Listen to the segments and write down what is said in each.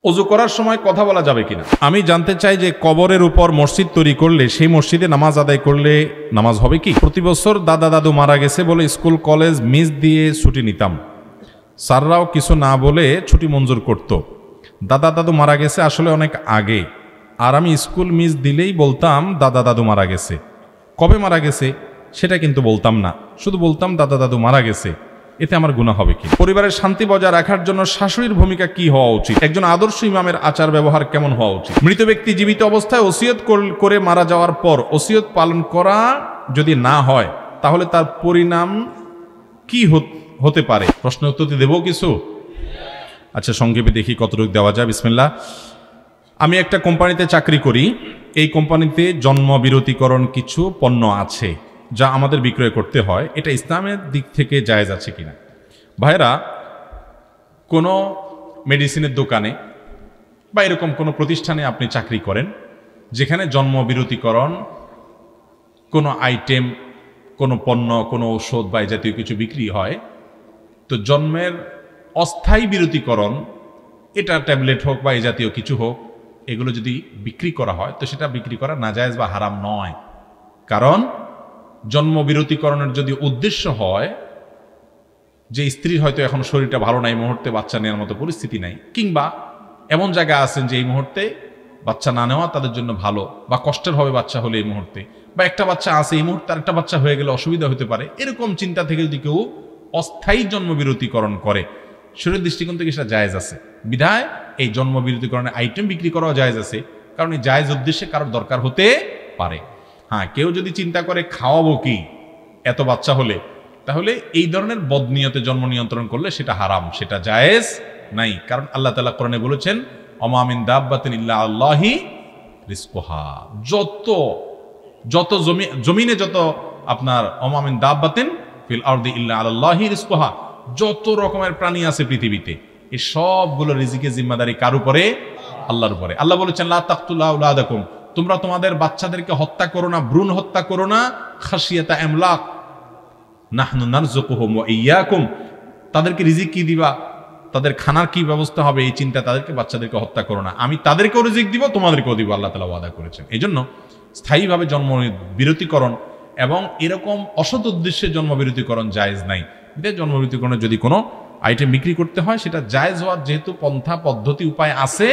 ওযু করার সময় কথা বলা যাবে কিনা? আমি জানতে চাই যে কবরের উপর মসজিদ তৈরি করলে সেই মসজিদে নামাজ আদায় করলে নামাজ হবে কি? প্রতি বছর দাদা দাদু মারা গেছে বলে স্কুল কলেজ মিস দিয়ে ছুটি নিতাম, স্যাররাও কিছু না বলে ছুটি মঞ্জুর করত। দাদা দাদু মারা গেছে আসলে অনেক আগে, আর আমি স্কুল মিস দিলেই বলতাম দাদা দাদু মারা গেছে। কবে মারা গেছে সেটা কিন্তু বলতাম না, শুধু বলতাম দাদা দাদু মারা গেছে। এতে আমার গুনাহ হবে কি? পরিবারের শান্তি বজায় রাখার জন্য শাশুড়ির ভূমিকা কি হওয়া উচিত? একজন আদর্শ ইমামের আচার ব্যবহার কেমন হওয়া উচিত? মৃত ব্যক্তি জীবিত অবস্থায় ওসিয়ত করে মারা যাওয়ার পর ওসিয়ত পালন করা যদি না হয় তাহলে তার পরিণাম কি হতে পারে? প্রশ্ন উত্তর দেব কিছু? আচ্ছা, সংক্ষেপে দেখি কতটুকু দেওয়া যায়। বিসমিল্লাহ। আমি একটা কোম্পানিতে চাকরি করি। এই কোম্পানিতে জন্ম বিরতিকরণ কিছু পণ্য আছে যা আমাদের বিক্রয় করতে হয়। এটা ইসলামের দিক থেকে জায়েজ আছে কিনা? ভাইরা, কোনো মেডিসিনের দোকানে বা এরকম কোনো প্রতিষ্ঠানে আপনি চাকরি করেন যেখানে জন্ম বিরতিকরণ কোনো আইটেম, কোনো পণ্য, কোনো ঔষধ বা এই জাতীয় কিছু বিক্রি হয়, তো জন্মের অস্থায়ী বিরতিকরণ, এটা ট্যাবলেট হোক বা এই জাতীয় কিছু হোক, এগুলো যদি বিক্রি করা হয় তো সেটা বিক্রি করা নাজায়েজ বা হারাম নয়। কারণ জন্ম বিরতিকরণের যদি উদ্দেশ্য হয় যে স্ত্রীর হয়তো এখন শরীরটা ভালো নাই, এই মুহূর্তে বাচ্চা নেওয়ার মতো পরিস্থিতি নাই, কিংবা এমন জায়গায় আছেন যে এই মুহূর্তে বাচ্চা না নেওয়া তাদের জন্য ভালো বা কষ্টের হবে বাচ্চা হলে এই মুহূর্তে, বা একটা বাচ্চা আছে এই মুহূর্তে আরেকটা বাচ্চা হয়ে গেলে অসুবিধা হতে পারে, এরকম চিন্তা থেকে যদি কেউ অস্থায়ী জন্ম বিরতিকরণ করে, শরীরের দৃষ্টিকোণ থেকে সেটা জায়েজ আছে। বিধায় এই জন্ম বিরতিকরণের আইটেম বিক্রি করাও জায়েজ আছে, কারণ এই জায়েজ উদ্দেশ্যে কারোর দরকার হতে পারে। হ্যাঁ, কেউ যদি চিন্তা করে খাওয়াবো কি এত বাচ্চা হলে, তাহলে এই ধরনের বদনিয়তে জন্ম নিয়ন্ত্রণ করলে সেটা হারাম, সেটা জায়েজ নাই। কারণ আল্লাহ তাআলা কোরআনে বলেছেন, ওমা মিন দাব্বাতিন ইল্লা আল্লাহি রিজকুহা। যত জমিনে যত আপনার ওমা মিন দাব্বাতিন ফিল আরদি ইল্লা আল্লাহি রিজকুহা, যত রকমের প্রাণী আছে পৃথিবীতে, এই সবগুলো রিজিকের জিম্মাদারি কার উপরে? আল্লাহর উপরে। আল্লাহ বলেছেন, লা তাকতুলু আওলাদাকুম, তোমরা তোমাদের বাচ্চাদেরকে হত্যা করো না, ভ্রূণ হত্যা করো না, খাশিয়াতা ইমলাক, নাহনু নারযুকুহুম ওয়া ইয়্যাকুম, তাদেরকে রিজিক কি দিবা, তাদের খানার কি ব্যবস্থা হবে, এই চিন্তা তাদেরকে বাচ্চাদেরকে হত্যা করো না, আমি তাদেরকেও রিজিক দিব, তোমাদেরকেও দিব, আল্লাহ তাআলা ওয়াদা করেছেন। এই জন্য স্থায়ীভাবে জন্ম বিরতিকরণ এবং এরকম অসৎ উদ্দেশ্যে জন্ম বিরতিকরণ জায়েজ নাই। জন্ম বিরতিকরণের যদি কোনো আইটেম বিক্রি করতে হয় সেটা জায়েজ হওয়ার যেহেতু পন্থা পদ্ধতি উপায় আছে,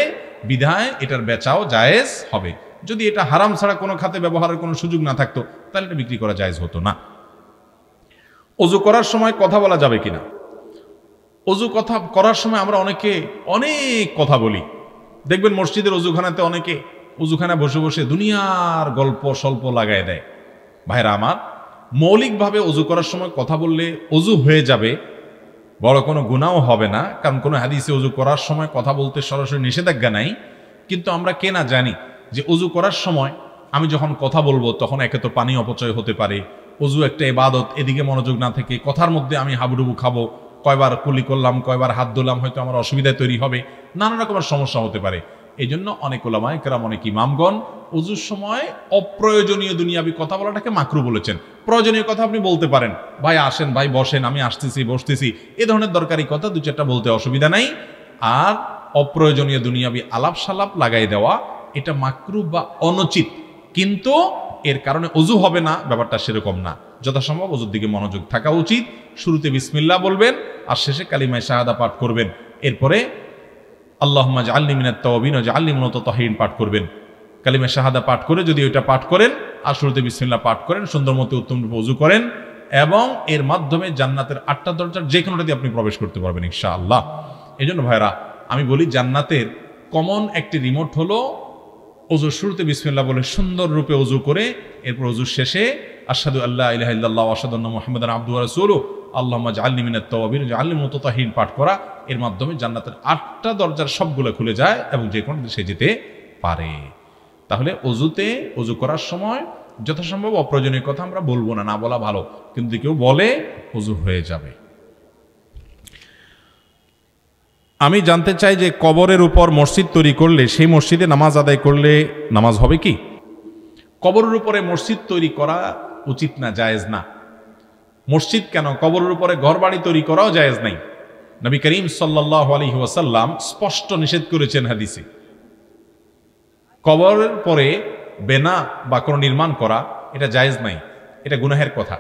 বিধায় এটার বেচাও জায়েজ হবে। যদি এটা হারাম ছাড়া কোনো খাতে ব্যবহারের কোনো সুযোগ না থাকতো তাহলে এটা বিক্রি করা জায়েজ হতো না। ওযু করার সময় কথা বলা যাবে কিনা? ওযু কথা করার সময় আমরা অনেকে অনেক কথা বলি। দেখবেন মসজিদের ওযুখানাতে অনেকে ওযুখানা বসে বসে দুনিয়ার গল্প স্বল্প লাগায় দেয়। ভাইরা আমার, মৌলিকভাবে ওযু করার সময় কথা বললে ওযু হয়ে যাবে, বড় কোনো গুনাহও হবে না, কারণ কোনো হাদিসে ওযু করার সময় কথা বলতে সরাসরি নিষেধাজ্ঞা নাই। কিন্তু আমরা কে না জানি যে ওযু করার সময় আমি যখন কথা বলবো তখন একে তো পানি অপচয় হতে পারে, ওযু একটা ইবাদত, এদিকে মনোযোগ না থেকে কথার মধ্যে আমি হাবুডুবু খাবো, কয়বার কুলি করলাম, কয়বার হাত ধুলাম, হয়তো আমার অসুবিধা তৈরি হবে, নানা রকমের সমস্যা হতে পারে। এই জন্য অনেক উলামায়ে কেরাম, অনেক ইমামগণ ওযুর সময় অপ্রয়োজনীয় দুনিয়াবি কথা বলাটাকে মাকরু বলেছেন। প্রয়োজনীয় কথা আপনি বলতে পারেন, ভাই আসেন, ভাই বসেন, আমি আসতেছি, বসতেছি, এ ধরনের দরকারি কথা দু চারটা বলতে অসুবিধা নাই। আর অপ্রয়োজনীয় দুনিয়াবি আলাপ সালাপ লাগাই দেওয়া, এটা মাকরু বা অনুচিত, কিন্তু এর কারণে ওযু হবে না, ব্যাপারটা সেরকম না। যথাসম্ভব ওযুর দিকে মনোযোগ থাকা উচিত। শুরুতে বিসমিল্লাহ বলবেন আর শেষে কালিমায়ে শাহাদা পাঠ করবেন। এরপরে আল্লাহুম্মা জাআলনি মিনাত তাওয়াবিন ওয়া জাআলনি মিনাত মুতাতাহহিরিন পাঠ করবেন। কালিমায়ে শাহাদা পাঠ করে যদি ওইটা পাঠ করেন আর শুরুতে বিসমিল্লাহ পাঠ করেন, সুন্দর মতো উত্তমরূপে ওযু করেন, এবং এর মাধ্যমে জান্নাতের 8টা দরজার যে কোনোটা দিয়ে আপনি প্রবেশ করতে পারবেন ইনশাআল্লাহ। এই জন্য ভাইরা, আমি বলি জান্নাতের কমন একটি রিমোট হলো ওযুর শুরুতে বিসমিল্লাহ বলে সুন্দর রূপে ওযু করে, এরপর ওযুর শেষে আশহাদু আল্লা ইলাহা ইল্লাল্লাহ ওয়া আশহাদু আন্না মুহাম্মাদান আবদুহু ওয়া রাসূলুহু আল্লাহুম্মা জাআলনি মিনাত তাওয়াবিন ওয়া জাআলনি মিনাল মুতাতাহহিরিন পাঠ করা, এর মাধ্যমে জান্নাতের 8টা দরজার সবগুলো খুলে যায় এবং যে কোনো দেশে যেতে পারে। তাহলে ওযুতে ওযু করার সময় যথাসম্ভব অপ্রয়োজনীয় কথা আমরা বলবো না, না বলা ভালো, কিন্তু কেউ বলে ওযু হয়ে যাবে। আমি জানতে চাই যে কবরের উপর মসজিদ তৈরি করলে সেই মসজিদে নামাজ আদায় করলে নামাজ হবে কি? কবরের উপরে মসজিদ তৈরি করা উচিত না, জায়েজ না। মসজিদ কেন, কবরের উপরে ঘরবাড়ি তৈরি করাও জায়েজ নাই। নবী করিম সাল্লাল্লাহু আলাইহি ওয়াসাল্লাম স্পষ্ট নিষেধ করেছেন হাদিসে, কবরের পরে বেনা বা কোনো নির্মাণ করা এটা জায়েজ নাই, এটা গুনাহের কথা।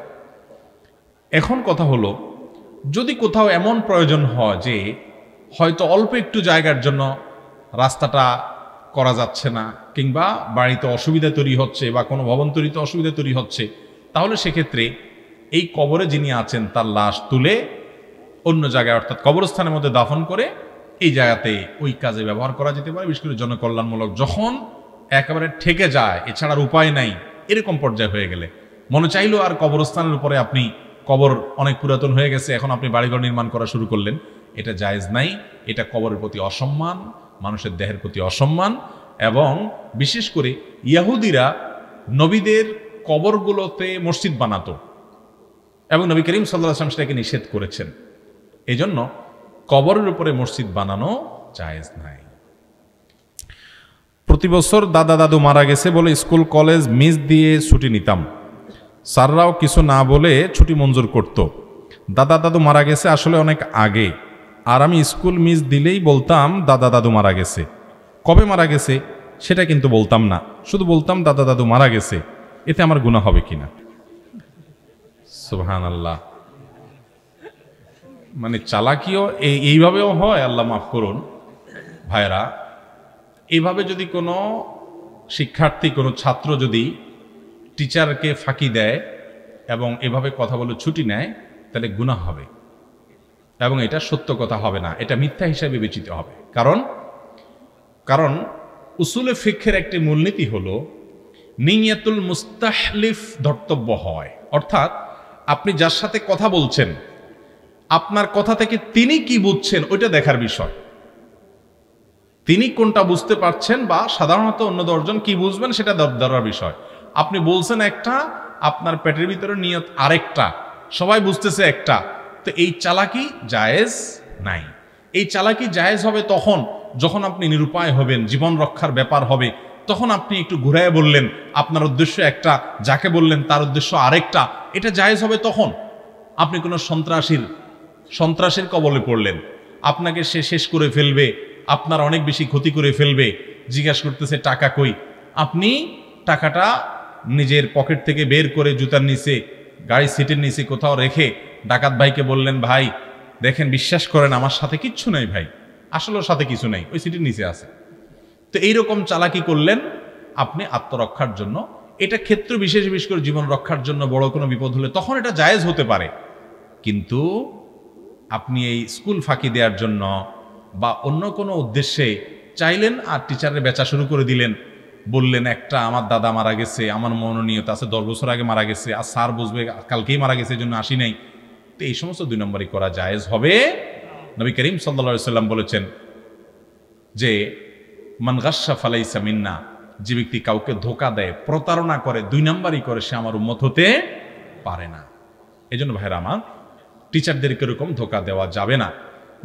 এখন কথা হলো, যদি কোথাও এমন প্রয়োজন হয় যে হয়তো অল্প একটু জায়গার জন্য রাস্তাটা করা যাচ্ছে না, কিংবা বাড়িতে অসুবিধা তৈরি হচ্ছে বা কোনো ভবন তৈরিতে অসুবিধা তৈরি হচ্ছে, তাহলে সেক্ষেত্রে এই কবরে যিনি আছেন তার লাশ তুলে অন্য জায়গায় অর্থাৎ কবরস্থানের মধ্যে দাফন করে এই জায়গাতে ওই কাজে ব্যবহার করা যেতে পারে। বিশেষ করে জনকল্যাণমূলক যখন একেবারে ঠেকে যায়, এছাড়ার উপায় নাই, এরকম পর্যায়ে হয়ে গেলে মনে চাইলেও আর কবরস্থানের উপরে আপনি কবর অনেক পুরাতন হয়ে গেছে, এখন আপনি বাড়িঘর নির্মাণ করা শুরু করলেন, এটা জায়েজ নাই। এটা কবরের প্রতি অসম্মান, মানুষের দেহের প্রতি অসম্মান। এবং বিশেষ করে ইহুদিরা নবীদের কবরগুলোতে মসজিদ বানাতো এবং নবী করিম সাল্লাল্লাহু আলাইহি ওয়াসাল্লাম সেটাকে নিষেধ করেছেন। এই জন্য কবরের উপরে মসজিদ বানানো জায়েজ নাই। প্রতি বছর দাদা দাদু মারা গেছে বলে স্কুল কলেজ মিস দিয়ে ছুটি নিতাম, স্যাররাও কিছু না বলে ছুটি মঞ্জুর করত। দাদা দাদু মারা গেছে আসলে অনেক আগে, আর আমি স্কুল মিস দিলেই বলতাম দাদা দাদু মারা গেছে। কবে মারা গেছে সেটা কিন্তু বলতাম না, শুধু বলতাম দাদা দাদু মারা গেছে। এতে আমার গুনাহ হবে কিনা? সুবহানাল্লাহ। মানে চালাকিও এইভাবেও হয়, আল্লাহ মাফ করুন ভাইরা। এইভাবে যদি কোনো শিক্ষার্থী, কোনো ছাত্র যদি টিচারকে ফাঁকি দেয় এবং এভাবে কথা বলে ছুটি নেয়, তাহলে গুনাহ হবে এবং এটা সত্য কথা হবে না, এটা মিথ্যা হিসাবে বিবেচিত হবে। কারণ উসুলে ফিকহের একটি মূলনীতি হলো নিয়াতুল মুস্তাহলিফ ধর্তব্য হয়। অর্থাৎ আপনি যার সাথে কথা বলছেন, আপনার কথা থেকে তিনি কি বুঝছেন ওইটা দেখার বিষয়। তিনি কোনটা বুঝতে পারছেন বা সাধারণত অন্য 10 জন কি বুঝবেন সেটা ধরার বিষয়। আপনি বলছেন একটা, আপনার পেটের ভিতরে নিয়ত আরেকটা, সবাই বুঝতেছে একটা, তো এই চালাকি জায়েজ নাই। এই চালাকি জায়েজ হবে তখন যখন আপনি নিরুপায় হবেন, জীবন রক্ষার ব্যাপার হবে, তখন আপনি একটু ঘুরায় বললেন, আপনার উদ্দেশ্য একটা, যাকে বললেন তার উদ্দেশ্য আরেকটা, এটা জায়েজ হবে তখন। আপনি কোনো সন্ত্রাসের কবলে পড়লেন, আপনাকে সে শেষ করে ফেলবে, আপনার অনেক বেশি ক্ষতি করে ফেলবে, জিজ্ঞাসা করতেছে টাকা কই, আপনি টাকাটা নিজের পকেট থেকে বের করে জুতার নিচে, গাড়ির সিটের নিচে কোথাও রেখে ডাকাত ভাইকে বললেন, ভাই দেখেন বিশ্বাস করেন আমার সাথে কিচ্ছু নাই ভাই, আসলে ওর সাথে কিছু নাই, ওই সিটের নিচে আছে। তো এইরকম চালাকি করলেন আপনি আত্মরক্ষার জন্য। এটা ক্ষেত্র বিশেষ করে জীবন রক্ষার জন্য বড় কোনো বিপদ হলে তখন এটা জায়েজ হতে পারে। কিন্তু আপনি এই স্কুল ফাঁকি দেওয়ার জন্য বা অন্য কোনো উদ্দেশ্যে চাইলেন আর টিচারের বেচা শুরু করে দিলেন, বললেন একটা, আমার দাদা মারা গেছে, আমার মনোনীয়তা আছে 10 বছর আগে মারা গেছে, আর স্যার বুঝবে কালকেই মারা গেছে, এই জন্য আসি নাই। তো এই সমস্ত 2 নম্বরই করা জায়েজ হবে। নবী করিম সাল্লাল্লাহু আলাইহি ওয়াসাল্লাম বলেছেন যে মান গাশশা ফালাইসা মিন্না, যে ব্যক্তি কাউকে ধোঁকা দেয়, প্রতারণা করে, 2 নম্বরই করে, সে আমার উম্মত হতে পারে না। এই জন্য ভাইরা আমার, টিচারদেরকে এরকম ধোঁকা দেওয়া যাবে না।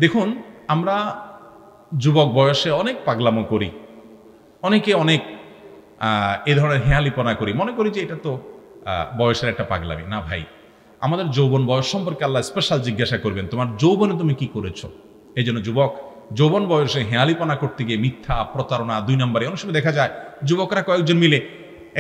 দেখুন, আমরা যুবক বয়সে অনেক পাগলামো করি, অনেকে অনেক এ ধরনের হেয়ালিপনা করি, মনে করি যে এটা তো বয়সের একটা পাগলামি। না ভাই, আমাদের যৌবন বয়স সম্পর্কে আল্লাহ স্পেশাল জিজ্ঞাসা করবেন, তোমার যৌবনে তুমি কি করেছো। এই জন্য যুবক যৌবন বয়সে হেয়ালিপনা করতে গিয়ে মিথ্যা, প্রতারণা, 2 নম্বরে। অনেক সময় দেখা যায় যুবকরা কয়েকজন মিলে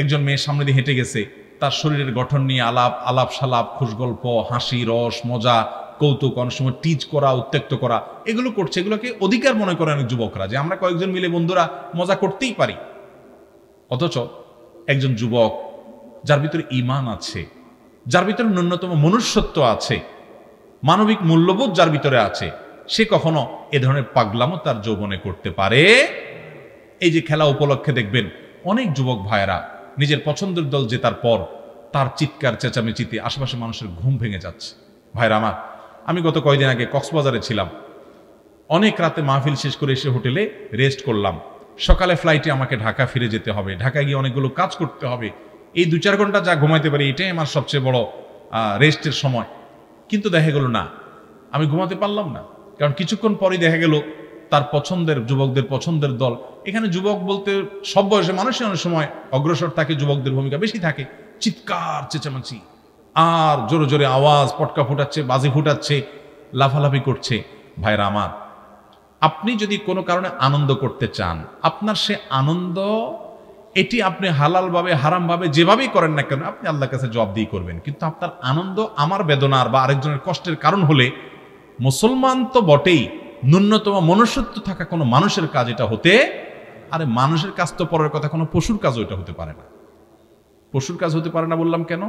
একজন মেয়ের সামনে দিয়ে হেঁটে গেছে, তার শরীরের গঠন নিয়ে আলাপ সালাপ, খুশগল্প, হাসি, রস, মজা, কৌতুক, অনেক সময় টিচ করা, উত্ত্যক্ত করা, এগুলো করছে। এগুলোকে অধিকার মনে করে অনেক যুবকরা, যে আমরা কয়েকজন মিলে বন্ধুরা মজা করতেই পারি। অথচ একজন যুবক যার ভিতরে ঈমান আছে, যার ভিতরে ন্যূনতম মনুষ্যত্ব আছে, মানবিক মূল্যবোধ যার ভিতরে আছে, সে কখনো এ ধরনের পাগলামো তার যৌবনে করতে পারে। এই যে খেলা উপলক্ষে দেখবেন অনেক যুবক ভাইয়েরা নিজের পছন্দের দল জেতার পর তার চিৎকার চেঁচামেচিতে আশেপাশে মানুষের ঘুম ভেঙে যাচ্ছে। ভাইরা আমার, আমি গত কয়েকদিন আগে কক্সবাজারে ছিলাম, অনেক রাতে মাহফিল শেষ করে এসে হোটেলে রেস্ট করলাম। সকালে ফ্লাইটে আমাকে ঢাকা ফিরে যেতে হবে, ঢাকা গিয়ে অনেকগুলো কাজ করতে হবে। এই 2-4 ঘন্টা যা ঘুমাইতে পারি এটাই আমার সবচেয়ে বড় রেস্টের সময়। কিন্তু দেখা গেল না, আমি ঘুমাতে পারলাম না, কারণ কিছুক্ষণ পরেই দেখা গেল তার পছন্দের যুবকদের পছন্দের দল। এখানে যুবক বলতে সব বয়সে মানুষই অনেক সময় অগ্রসর থাকে, যুবকদের ভূমিকা বেশি থাকে। চিৎকার চেঁচামেচি আর জোরে জোরে আওয়াজ, পটকা ফুটাচ্ছে, বাজি ফুটাচ্ছে, লাফালাফি করছে। ভাইরা আমার, আপনি যদি কোনো কারণে আনন্দ করতে চান, আপনার সে আনন্দ এটি আপনি হালালভাবে হারামভাবে যেভাবেই করেন না কেন আপনি আল্লাহর কাছে জবাবদিহি করবেন। কিন্তু আপনার আনন্দ আমার বেদনার বা আরেকজনের কষ্টের কারণ হলে, মুসলমান তো বটেই, ন্যূনতম মনুষ্যত্ব থাকা কোনো মানুষের কাজ এটা হতে, আরে মানুষের কাজ তো পরের কথা, কোনো পশুর কাজও এটা হতে পারে না। পশুর কাজ হতে পারে না বললাম কেন?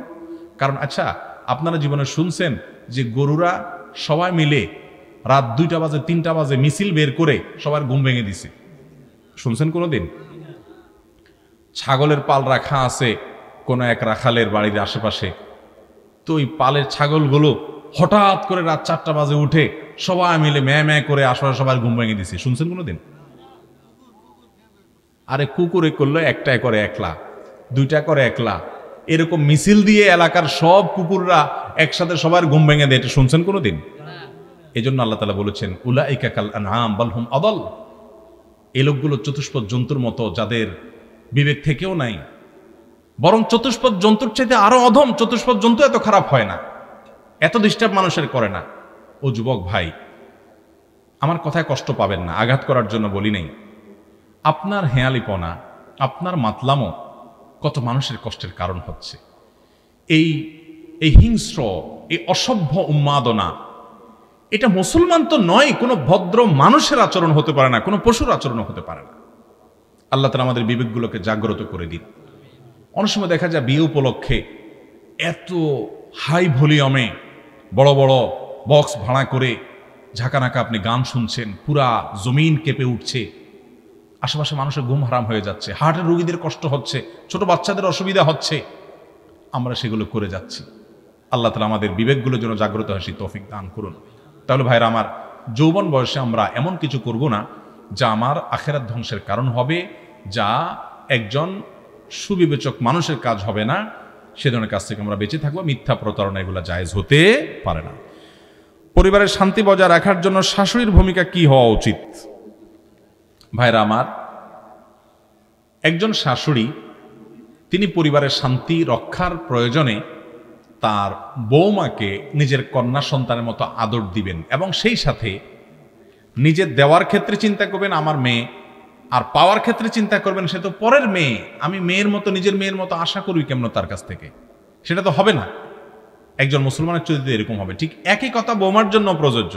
কারণ আচ্ছা, আপনারা জীবনে শুনছেন যে গরুরা সবাই মিলে রাত 2টা বাজে 3টা বাজে মিছিল বের করে সবার ঘুম ভেঙে দিছে, শুনছেন কোনোদিন? ছাগলের পাল রাখা আছে কোনো এক রাখালের বাড়ির আশেপাশে, তো ওই পালের ছাগলগুলো হঠাৎ করে রাত 4টা বাজে উঠে সবাই মিলে ম্যাঁ ম্যাঁ করে আসলে সবার ঘুম ভেঙে দিছে, শুনছেন কোনোদিন? আরে কুকুরে করলো একটাই করে একলা, 2টা করে একলা, এরকম মিছিল দিয়ে এলাকার সব কুকুররা একসাথে সবার ঘুম ভেঙে দেয়, এটা শুনছেন কোনোদিন? এই জন্য আল্লাহ তাআলা বলেছেন উলাইকা কাল আনআম বাল হুম আদাল, এই লোকগুলো চতুষ্পদ জন্তুর মতো, যাদের বিবেক থেকেও নাই, বরং চতুষ্পদ জন্তুর চাইতে আরো অধম। চতুষ্পদ জন্তু এত খারাপ হয় না, এত ডিস্টার্ব মানুষের করে না। ও যুবক ভাই, আমার কথায় কষ্ট পাবেন না, আঘাত করার জন্য বলি নাই। আপনার হেয়ালিপনা, আপনার মাতলামো কত মানুষের কষ্টের কারণ হচ্ছে। এই হিংস্র, এই অসভ্য উন্মাদনা, এটা মুসলমান তো নয়, কোনো ভদ্র মানুষের আচরণ হতে পারে না, কোনো পশুর আচরণ হতে পারে না। আল্লাহ তাআলা আমাদের বিবেকগুলোকে জাগ্রত করে দিন। অনেক সময় দেখা যায় বিয়ে উপলক্ষে এত হাই ভলিউমে বড় বড় বক্স ভাড়া করে ঝাঁকানাকা আপনি গান শুনছেন, পুরা জমিন কেঁপে উঠছে, আশেপাশে মানুষের ঘুম হারাম হয়ে যাচ্ছে, হার্টের রোগীদের কষ্ট হচ্ছে, ছোট বাচ্চাদের অসুবিধা হচ্ছে, আমরা সেগুলো করে যাচ্ছি। আল্লাহ তাআলা আমাদের বিবেকগুলো যেন জাগ্রত হয় সেই তৌফিক দান করুন। তাহলে ভাইরা আমার, যৌবন বয়সে আমরা এমন কিছু করব না যা আমার আখিরাত ধ্বংসের কারণ হবে, যা একজন সুবিবেচক মানুষের কাজ হবে না, সে ধরনের কাজ থেকে আমরা বেঁচে থাকবো। মিথ্যা প্রতারণা এগুলো জায়েজ হতে পারে না। পরিবারের শান্তি বজায় রাখার জন্য শাশুড়ির ভূমিকা কি হওয়া উচিত? ভাইরা আমার, একজন শাশুড়ি তিনি পরিবারের শান্তি রক্ষার প্রয়োজনে তার বৌমাকে নিজের কন্যা সন্তানের মতো আদর দিবেন, এবং সেই সাথে নিজের দেওয়ার ক্ষেত্রে চিন্তা করবেন আমার মেয়ে, আর পাওয়ার ক্ষেত্রে চিন্তা করবেন সে তো পরের মেয়ে, আমি মেয়ের মতো, নিজের মেয়ের মতো আশা করি কেমন তার কাছ থেকে, সেটা তো হবে না। একজন মুসলমানের চরিত্র এরকম হবে। ঠিক একই কথা বৌমার জন্য প্রযোজ্য।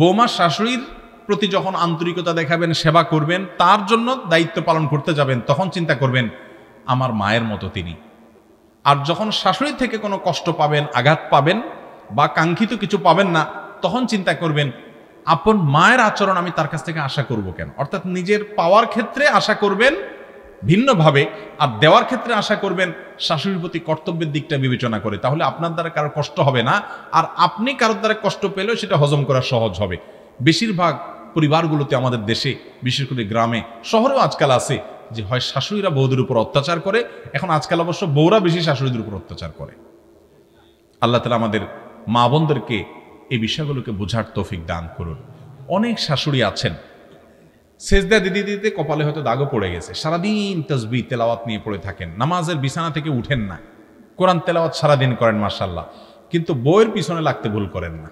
বৌমা শাশুড়ির প্রতি যখন আন্তরিকতা দেখাবেন, সেবা করবেন, তার জন্য দায়িত্ব পালন করতে যাবেন, তখন চিন্তা করবেন আমার মায়ের মতো তিনি। আর যখন শাশুড়ি থেকে কোনো কষ্ট পাবেন, আঘাত পাবেন বা কাঙ্ক্ষিত কিছু পাবেন না, তখন চিন্তা করবেন আপন মায়ের আচরণ আমি তার কাছ থেকে আশা করব কেন। অর্থাৎ নিজের পাওয়ার ক্ষেত্রে আশা করবেন ভিন্নভাবে, আর দেওয়ার ক্ষেত্রে আশা করবেন শাশুড়ির প্রতি কর্তব্যের দিকটা বিবেচনা করে। তাহলে আপনার দ্বারা কারো কষ্ট হবে না, আর আপনি কারোর দ্বারা কষ্ট পেলেও সেটা হজম করা সহজ হবে। বেশিরভাগ পরিবারগুলোতে আমাদের দেশে, বিশেষ করে গ্রামে, শহরেও আজকাল আছে যে হয় শাশুড়িরা বৌদের উপর অত্যাচার করে, এখন আজকাল অবশ্য বউরা বেশি শাশুড়িদের উপর অত্যাচার করে। আল্লাহ তাআলা আমাদের মা বোনদেরকে এই বিষয়গুলোকে বোঝার তৌফিক দান করুন। অনেক শাশুড়ি আছেন সেজদা দিতে দিতে কপালে হয়তো দাগও পড়ে গেছে, সারাদিন তাসবিহ তেলাওয়াত নিয়ে পড়ে থাকেন, নামাজের বিছানা থেকে উঠেন না, কোরআন তেলাওয়াত সারাদিন করেন মাশাআল্লাহ, কিন্তু বউয়ের পিছনে লাগতে ভুল করেন না।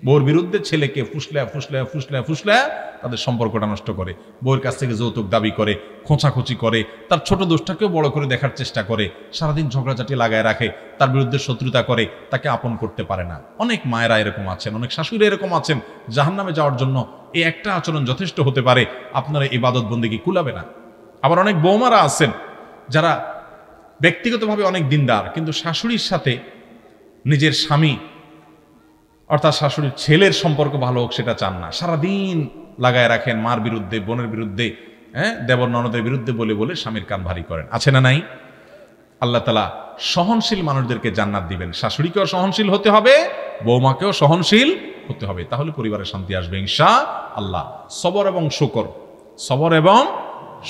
বউর বিরুদ্ধে ছেলেকে ফুসলা তাদের সম্পর্কটা নষ্ট করে, বউয়ের কাছ থেকে যৌতুক দাবি করে, খোঁচাখুচি করে, তার ছোট দোষটাকেও বড় করে দেখার চেষ্টা করে, সারাদিন ঝগড়াঝাটি লাগায় রাখে, তার বিরুদ্ধে শত্রুতা করে, তাকে আপন করতে পারে না। অনেক মায়েরা এরকম আছেন, অনেক শাশুড়ি এরকম আছেন, জাহান্নামে যাওয়ার জন্য এই একটা আচরণ যথেষ্ট হতে পারে, আপনারা ইবাদত বন্দেগী কুলাবে না। আবার অনেক বৌমারা আছেন যারা ব্যক্তিগতভাবে অনেক দিনদার, কিন্তু শাশুড়ির সাথে নিজের স্বামী অর্থাৎ শাশুড়ির ছেলের সম্পর্ক ভালো হোক সেটা চান না, সারাদিন লাগায় রাখেন মার বিরুদ্ধে, বোনের বিরুদ্ধে, দেবর ননদের বিরুদ্ধে বলে বলে স্বামীর কান ভারী করেন। আছে না নাই? আল্লাহ তাআলা সহনশীল মানুষদেরকে জান্নাত দিবেন। শাশুড়িকেও সহনশীল হতে হবে, বৌমাকেও সহনশীল হতে হবে, তাহলে পরিবারে শান্তি আসবে ইনশাআল্লাহ। সবর এবং শুকর, সবর এবং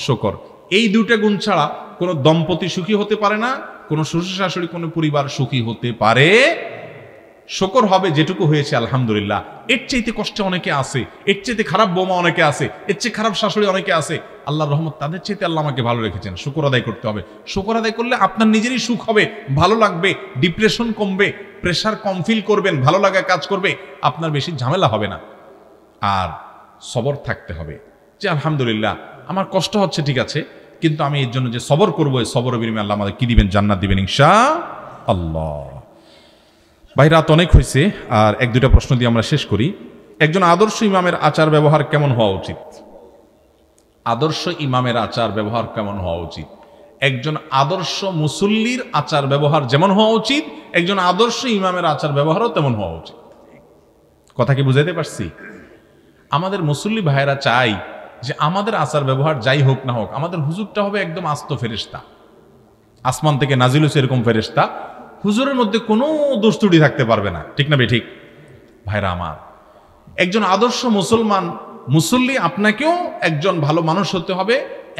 শুকর, এই দুটো গুণ ছাড়া কোনো দম্পতি সুখী হতে পারে না, কোনো শ্বশুর শাশুড়ি কোনো পরিবার সুখী হতে পারে। শুকর হবে যেটুকু হয়েছে আলহামদুলিল্লাহ, এর চাইতে কষ্টে অনেকে আছে, এর চাইতে খারাপ বৌমা অনেকে আছে, এর চেয়ে খারাপ শাশুড়ি অনেকে আছে, আল্লাহর রহমত তাদের চাইতে আল্লাহ আমাকে ভালো রেখেছেন। শুকর আদায় করতে হবে। শুকর আদায় করলে আপনার নিজেরই সুখ হবে, ভালো লাগবে, ডিপ্রেশন কমবে, প্রেশার কম ফিল করবেন, ভালো লাগা কাজ করবে, আপনার বেশি ঝামেলা হবে না। আর সবর থাকতে হবে যে আলহামদুলিল্লাহ আমার কষ্ট হচ্ছে ঠিক আছে, কিন্তু আমি এর জন্য যে সবর করবো, এই সবরের বিনিময়ে আল্লাহ আমাদের কি দিবেন? জান্নাত দিবেন ইনশাআল্লাহ। ভাই রাত অনেক হয়েছে, আর এক দুইটা প্রশ্ন দিয়ে আমরা শেষ করি। একজন আদর্শ ইমামের আচার ব্যবহার কেমন হওয়া উচিত? আদর্শ ইমামের আচার ব্যবহার কেমন হওয়া উচিত? একজন আদর্শ মুসল্লির আচার ব্যবহার যেমন হওয়া উচিত, একজন আদর্শ ইমামের আচার ব্যবহারও তেমন হওয়া উচিত। কথা কি বুঝাইতে পারছি? আমাদের মুসল্লি ভাইয়েরা চাই যে আমাদের আচার ব্যবহার যাই হোক না হোক, আমাদের হুজুরটা হবে একদম আস্ত ফেরেশতা, আসমান থেকে নাজিল হয়েছে এরকম ফেরেশতা, হুজুরের মধ্যে কোনো দোষ ত্রুটি থাকতে পারবে না। ঠিক না বেঠিক? ভাইরা আমার, একজন আদর্শ মুসলমান মুসল্লি আপনাকেও একজন ভালো মানুষ হতে হবে,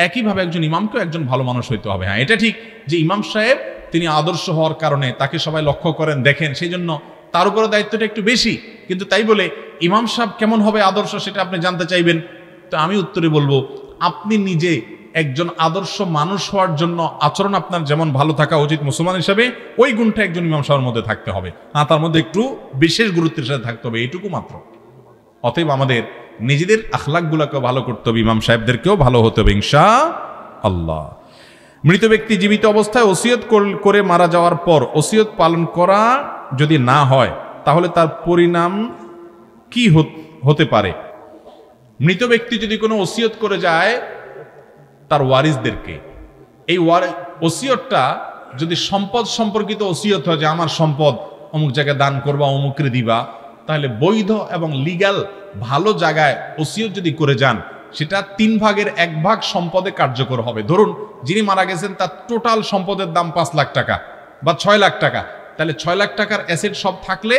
একইভাবে একজন ইমামকেও একজন ভালো মানুষ হইতে হবে। হ্যাঁ, এটা ঠিক যে ইমাম সাহেব তিনি আদর্শ হওয়ার কারণে তাকে সবাই লক্ষ্য করেন, দেখেন, সেই জন্য তার উপরে দায়িত্বটা একটু বেশি। কিন্তু তাই বলে ইমাম সাহেব কেমন হবে আদর্শ সেটা আপনি জানতে চাইবেন, তো আমি উত্তরে বলবো আপনি নিজে একজন আদর্শ মানুষ হওয়ার জন্য আচরণ আপনার যেমন ভালো থাকা উচিত মুসলমান হিসেবে, ওই গুণটা একজন ইমাম সাহেবের মধ্যে থাকতে হবে, আর তার মধ্যে একটু বিশেষ গুরুত্বের সাথে থাকতে হবে, এইটুকু মাত্র। অতএব আমাদের নিজেদের আখলাকগুলোকে ভালো করতে হবে, ইমাম সাহেবদেরকেও ভালো হতে হবে ইনশাআল্লাহ। মৃত ব্যক্তি জীবিত অবস্থায় ওসিয়ত করে মারা যাওয়ার পর ওসিয়ত পালন করা যদি না হয় তাহলে তার পরিণাম কি হতে পারে? মৃত ব্যক্তি যদি কোনো ওসিয়ত করে যায় তার ওয়ারিসদেরকে, এই ওসিয়তটা যদি সম্পদ সম্পর্কিত ওসিয়ত হয় যে আমার সম্পদ অমুক জায়গায় দান করবা, অমুকরে দিবা, তাহলে বৈধ এবং লিগ্যাল ভালো জায়গায় ওসিয়ত যদি করে যান সেটা 3 ভাগের 1 ভাগ সম্পদে কার্যকর হবে। ধরুন যিনি মারা গেছেন তার টোটাল সম্পদের দাম 5 লাখ টাকা বা 6 লাখ টাকা, তাহলে 6 লাখ টাকার অ্যাসেট সব থাকলে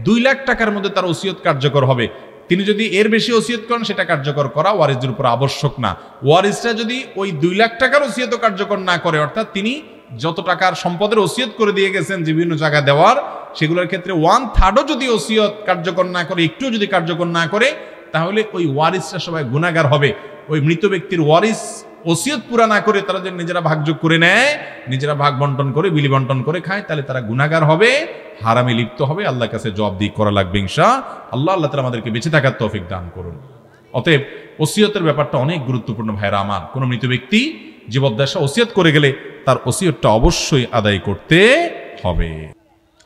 2 লাখ টাকার মধ্যে তার ওসিয়ত কার্যকর হবে। তিনি যদি এর বেশি ওসিয়ত করেন সেটা কার্যকর করা ওয়ারিসদের উপর আবশ্যক না। ওয়ারিসরা যদি ওই 2 লাখ টাকার ওসিয়ত কার্যকর না করে, অর্থাৎ তিনি যত টাকার সম্পদের ওসিয়ত করে দিয়ে গেছেন যে বিভিন্ন জায়গায় দেওয়ার, সেগুলোর ক্ষেত্রে 1/3ও যদি ওসিয়ত কার্যকর না করে, একটু যদি কার্যকর না করে, তাহলে ওই ওয়ারিসরা সবাই গুনাহগার হবে। ওই মৃত ব্যক্তির ওয়ারিস ওসিয়ত পুরা না করে তারা যদি নিজেরা ভাগযোগ করে নেয়, নিজেরা ভাগ বন্টন করে বিলি বন্টন করে খায়, তাহলে তারা গুনাহগার হবে, হারামে লিপ্ত হবে, আল্লাহর কাছে জবাবদিহি করা লাগবে ইনশাআল্লাহ। আল্লাহ তাআলা আমাদেরকে বেঁচে থাকার তৌফিক দান করুন। অতএব ওসিয়তের ব্যাপারটা অনেক গুরুত্বপূর্ণ ভাইরা আমার। কোনো মৃত ব্যক্তি জীবদ্দশা ওসিয়ত করে গেলে তার ওসিয়তটা অবশ্যই আদায় করতে হবে।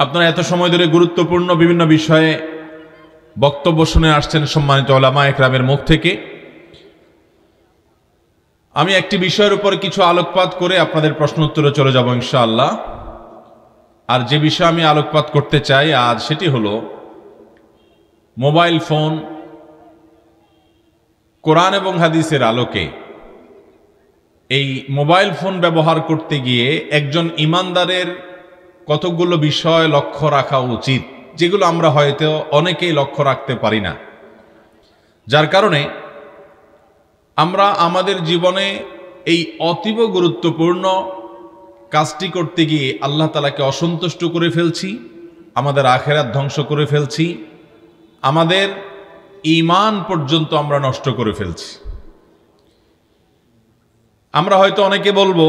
আপনারা এত সময় ধরে গুরুত্বপূর্ণ বিভিন্ন বিষয়ে বক্তব্য শুনে আসছেন সম্মানিত উলামা একরামের মুখ থেকে। আমি একটি বিষয়ের উপর কিছু আলোকপাত করে আপনাদের প্রশ্ন উত্তরে চলে যাব ইনশাআল্লাহ। আর যে বিষয়ে আমি আলোকপাত করতে চাই আজ সেটি হলো মোবাইল ফোন কোরআন এবং হাদিসের আলোকে এই মোবাইল ফোন ব্যবহার করতে গিয়ে একজন ইমানদারের কতগুলো বিষয় লক্ষ্য রাখা উচিত, যেগুলো আমরা হয়তো অনেকেই লক্ষ্য রাখতে পারি না, যার কারণে আমরা আমাদের জীবনে এই অতীব গুরুত্বপূর্ণ কাজটি করতে গিয়ে আল্লাহ তাআলাকে অসন্তুষ্ট করে ফেলছি, আমাদের আখিরাত ধ্বংস করে ফেলছি, আমাদের ঈমান পর্যন্ত আমরা নষ্ট করে ফেলছি। আমরা হয়তো অনেকে বলবো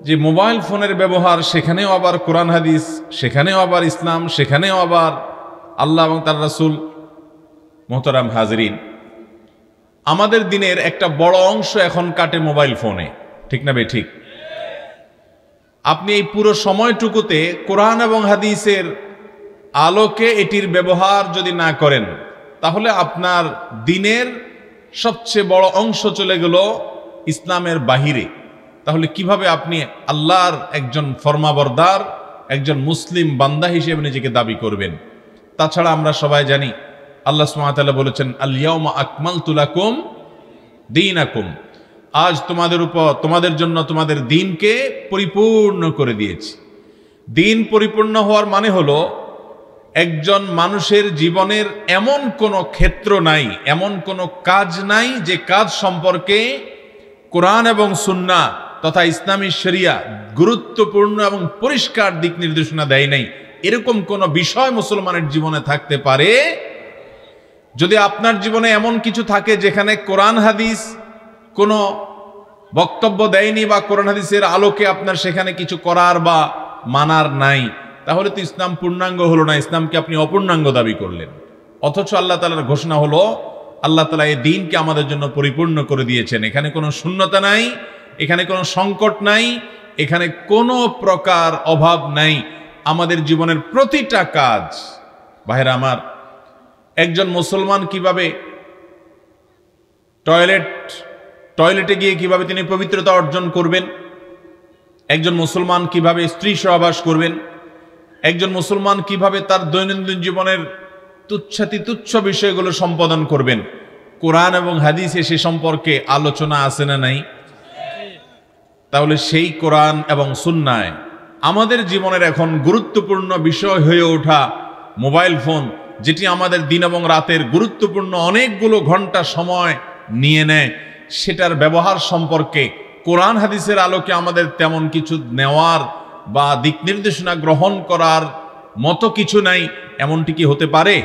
যে মোবাইল ফোনের ব্যবহার, সেখানেও আবার কোরআন হাদিস, সেখানেও আবার ইসলাম, সেখানেও আবার আল্লাহ এবং তার রাসূল। মোহতারাম হাজরিন, আমাদের দিনের একটা বড় অংশ এখন কাটে মোবাইল ফোনে, ঠিক না ঠিক? আপনি এই পুরো সময়টুকুতে কোরআন এবং হাদিসের আলোকে এটির ব্যবহার যদি না করেন, তাহলে আপনার দিনের সবচেয়ে বড় অংশ চলে গেল ইসলামের বাহিরে। তাহলে কিভাবে আপনি আল্লাহর একজন ফরমাবরদার, একজন মুসলিম বান্দা হিসেবে নিজেকে দাবি করবেন? তাছাড়া আমরা সবাই জানি আল্লাহ সুবহানাহু ওয়া তাআলা বলেছেন, আল ইয়াউমা আকমালতু লাকুম দীনাকুম, আজ তোমাদের জন্য তোমাদের দ্বীনকে পরিপূর্ণ করে দিয়েছি। দ্বীন পরিপূর্ণ হওয়ার মানে হলো একজন মানুষের জীবনের এমন কোনো ক্ষেত্র নাই, এমন কোনো কাজ নাই যে কাজ সম্পর্কে কোরআন এবং সুন্নাহ তথা ইসলামী শরিয়া গুরুত্বপূর্ণ এবং পরিষ্কার দিক নির্দেশনা দেয় নাই। এরকম কোন বিষয় মুসলমানের জীবনে থাকতে পারে? যদি আপনার জীবনে এমন কিছু থাকে যেখানে কোরআন হাদিস কোনো বক্তব্য দেয়নি বা কোরআন হাদিসের আলোকে আপনার সেখানে কিছু করার বা মানার নাই, তাহলে তো ইসলাম পূর্ণাঙ্গ হলো না, ইসলামকে আপনি অপূর্ণাঙ্গ দাবি করলেন। অথচ আল্লাহ তাআলার ঘোষণা হলো আল্লাহ তাআলা এই দ্বীনকে আমাদের জন্য পরিপূর্ণ করে দিয়েছেন। এখানে কোনো শূন্যতা নাই, এখানে কোনো সংকট নাই, এখানে কোনো প্রকার অভাব নাই। আমাদের জীবনের প্রতিটা কাজ, ভাইরা আমার, একজন মুসলমান কিভাবে টয়লেটে গিয়ে কিভাবে তিনি পবিত্রতা অর্জন করবেন, একজন মুসলমান কিভাবে স্ত্রী সহবাস করবেন, একজন মুসলমান কিভাবে তার দৈনন্দিন জীবনের তুচ্ছ বিষয়গুলো সম্পাদন করবেন, কোরআন এবং হাদিসে সে সম্পর্কে আলোচনা আছে না নাই? তাহলে সেই কোরআন এবং সুন্নায় আমাদের জীবনের এখন গুরুত্বপূর্ণ বিষয় হয়ে ওঠা মোবাইল ফোন, যেটি আমাদের দিন এবং রাতের গুরুত্বপূর্ণ অনেকগুলো ঘন্টা সময় নিয়ে নেয়, সেটার ব্যবহার সম্পর্কে কোরআন হাদিসের আলোকে আমাদের তেমন কিছু নেওয়ার বা দিক নির্দেশনা গ্রহণ করার মতো কিছু নাই, এমনটি কি হতে পারে?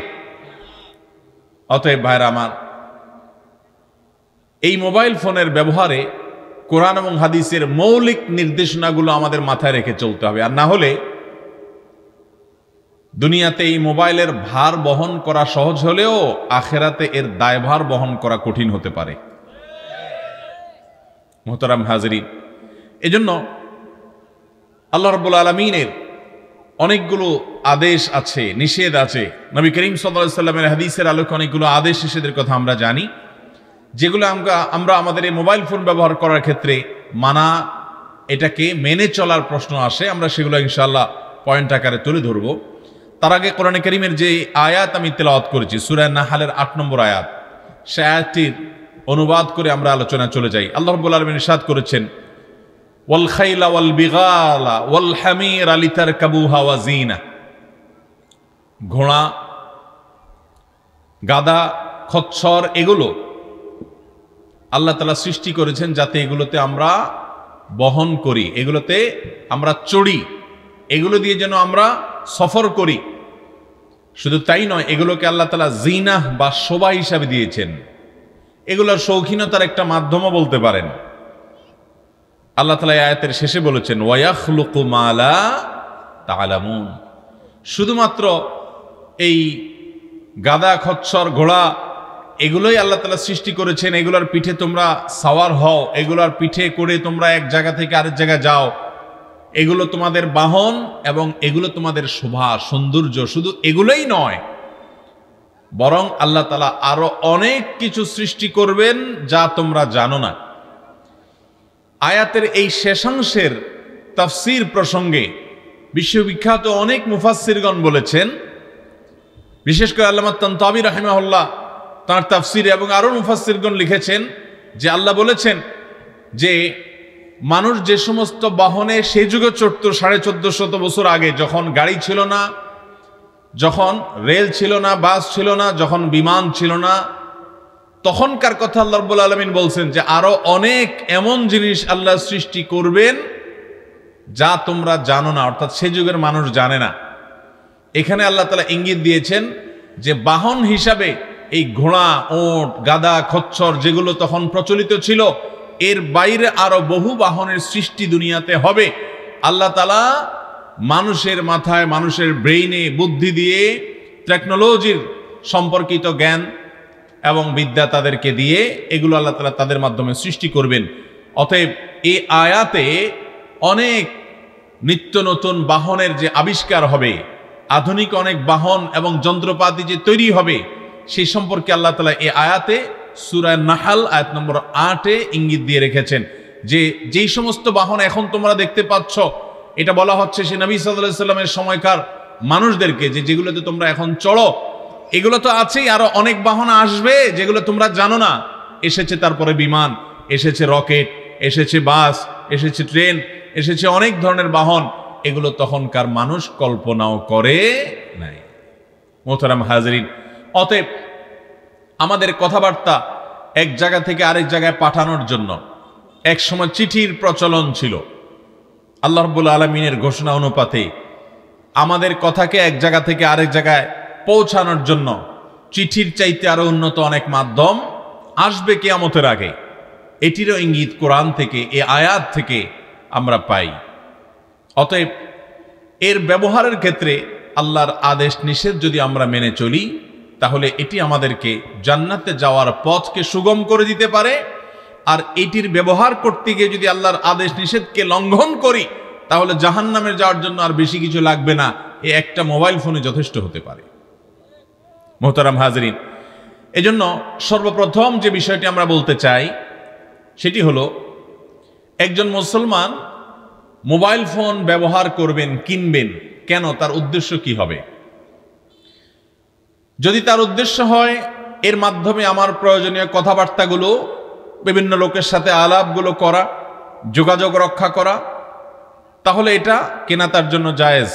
অতএব ভাইরা আমার, এই মোবাইল ফোনের ব্যবহারে কোরআন এবং হাদিসের মৌলিক নির্দেশনাগুলো আমাদের মাথায় রেখে চলতে হবে। আর না হলে দুনিয়াতে এই মোবাইলের ভার বহন করা সহজ হলেও আখেরাতে এর দায়ভার বহন করা কঠিন হতে পারে। মুহতারাম হাজরিন, এজন্য আল্লাহ রাব্বুল আলামিনের অনেকগুলো আদেশ আছে, নিষেধ আছে। নবী করিম সাল্লাল্লাহু আলাইহি সাল্লামের হাদিসের আলোকে অনেকগুলো আদেশ নিষেধের কথা আমরা জানি, যেগুলো আমরা আমাদের এই মোবাইল ফোন ব্যবহার করার ক্ষেত্রে মানা, এটাকে মেনে চলার প্রশ্ন আসে। আমরা সেগুলো ইনশাআল্লাহ পয়েন্ট আকারে তুলে ধরব। তার আগে কোরআনে কারীমের যে আয়াত আমি তেলাওয়াত করেছি, সূরা নাহলের ৮ নম্বর আয়াত, সে আয়াতটির অনুবাদ করে আমরা আলোচনা চলে যাই। আল্লাহ রাব্বুল আলামিন ইরশাদ করেছেন, ওয়াল খাইলা ওয়াল বিগালা ওয়াল হামিরা লিতারকাবুহা ওয়া জিনা। ঘোড়া, গাদা, খচ্চর, এগুলো আল্লাহ তাআলা সৃষ্টি করেছেন যাতে এগুলোতে আমরা বহন করি, এগুলোতে আমরা চড়ি, এগুলো দিয়ে যেন আমরা সফর করি। শুধু তাই নয়, এগুলোকে আল্লাহ তাআলা জিনাহ বা শোভা হিসাবে দিয়েছেন। এগুলোর শৌখিনতার একটা মাধ্যমও বলতে পারেন। আল্লাহ তাআলা এই আয়াতের শেষে বলেছেন, ওয়া ইয়াখলুকু মা লা তা'লামুন। শুধুমাত্র এই গাদা, খচ্চর, ঘোড়া, এগুলোই আল্লাহ তাআলা সৃষ্টি করেছেন, এগুলোর পিঠে তোমরা সাওয়ার হও, এগুলোর পিঠে করে তোমরা এক জায়গা থেকে আরেক জায়গায় যাও, এগুলো তোমাদের বাহন এবং এগুলো তোমাদের শোভা সৌন্দর্য। শুধু এগুলোই নয়, বরং আল্লাহ তাআলা আরো অনেক কিছু সৃষ্টি করবেন যা তোমরা জানো না। আয়াতের এই শেষাংশের তাফসীর প্রসঙ্গে বিশ্ববিখ্যাত অনেক মুফাসসিরগণ বলেছেন, বিশেষ করে আল্লামা তানতাবী রাহিমাহুল্লাহ তার তাফসীরে এবং আরো মুফাসসিরগণ লিখেছেন যে আল্লাহ বলেছেন যে মানুষ যে সমস্ত বাহনে সেই যুগে চড়ত 1450 বছর আগে, যখন গাড়ি ছিল না, যখন রেল ছিল না, বাস ছিল না, যখন বিমান ছিল না, তখনকার কথা আল্লাহ রাব্বুল আলামিন বলছেন যে আরো অনেক এমন জিনিস আল্লাহ সৃষ্টি করবেন যা তোমরা জানো না, অর্থাৎ সে যুগের মানুষ জানে না। এখানে আল্লাহ তাআলা ইঙ্গিত দিয়েছেন যে বাহন হিসাবে এই ঘোড়া, ওট, গাদা, খচ্চর যেগুলো তখন প্রচলিত ছিল, এর বাইরে আরো বহু বাহনের সৃষ্টি দুনিয়াতে হবে। আল্লাহ তাআলা মানুষের মাথায়, মানুষের ব্রেইনে বুদ্ধি দিয়ে টেকনোলজির সম্পর্কিত জ্ঞান এবং বিদ্যা তাদেরকে দিয়ে এগুলো আল্লাহ তাআলা তাদের মাধ্যমে সৃষ্টি করবেন। অতএব এই আয়াতে অনেক নিত্য নতুন বাহনের যে আবিষ্কার হবে, আধুনিক অনেক বাহন এবং যন্ত্রপাতি যে তৈরি হবে, সেই সম্পর্কে আল্লাহ তাআলা এই আয়াতে সূরা নাহল আয়াত নম্বর 8-এ ইঙ্গিত দিয়ে রেখেছেন যে যেই সমস্ত বাহন এখন তোমরা দেখতে পাচ্ছ, এটা বলা হচ্ছে সে নবী সাল্লাল্লাহু আলাইহি সাল্লামের সময়কার মানুষদেরকে, যে যেগুলোতে তোমরা এখন চড়ো, এগুলো তো আছেই, আরো অনেক বাহন আসবে যেগুলো তোমরা জানো না। এসেছে তারপরে বিমান, এসেছে রকেট, এসেছে বাস, এসেছে ট্রেন, এসেছে অনেক ধরনের বাহন, এগুলো তখনকার মানুষ কল্পনাও করে নাই। মোহতারাম হাজরিন, অতএব আমাদের কথাবার্তা এক জায়গা থেকে আরেক জায়গায় পাঠানোর জন্য এক সময় চিঠির প্রচলন ছিল। আল্লাহ রাব্বুল আলামিনের ঘোষণা অনুপাতে আমাদের কথাকে এক জায়গা থেকে আরেক জায়গায় পৌঁছানোর জন্য চিঠির চাইতে আরো উন্নত অনেক মাধ্যম আসবে কিয়ামতের আগে। এটিরও ইঙ্গিত কোরআন থেকে, এ আয়াত থেকে আমরা পাই। অতএব এর ব্যবহারের ক্ষেত্রে আল্লাহর আদেশ নিষেধ যদি আমরা মেনে চলি, তাহলে এটি আমাদেরকে জান্নাতে যাওয়ার পথকে সুগম করে দিতে পারে। আর এটির ব্যবহার করতে গিয়ে যদি আল্লাহর আদেশ নিষেধকে লঙ্ঘন করি, তাহলে জাহান্নামে যাওয়ার জন্য আর বেশি কিছু লাগবে না, এই একটা মোবাইল ফোনে যথেষ্ট হতে পারে। মোহতারাম হাজরিন, এজন্য সর্বপ্রথম যে বিষয়টি আমরা বলতে চাই সেটি হলো, একজন মুসলমান মোবাইল ফোন ব্যবহার করবেন, কিনবেন কেন, তার উদ্দেশ্য কি হবে? যদি তার উদ্দেশ্য হয় এর মাধ্যমে আমার প্রয়োজনীয় কথাবার্তাগুলো, বিভিন্ন লোকের সাথে আলাপগুলো করা, যোগাযোগ রক্ষা করা, তাহলে এটা কেনা তার জন্য জায়েজ।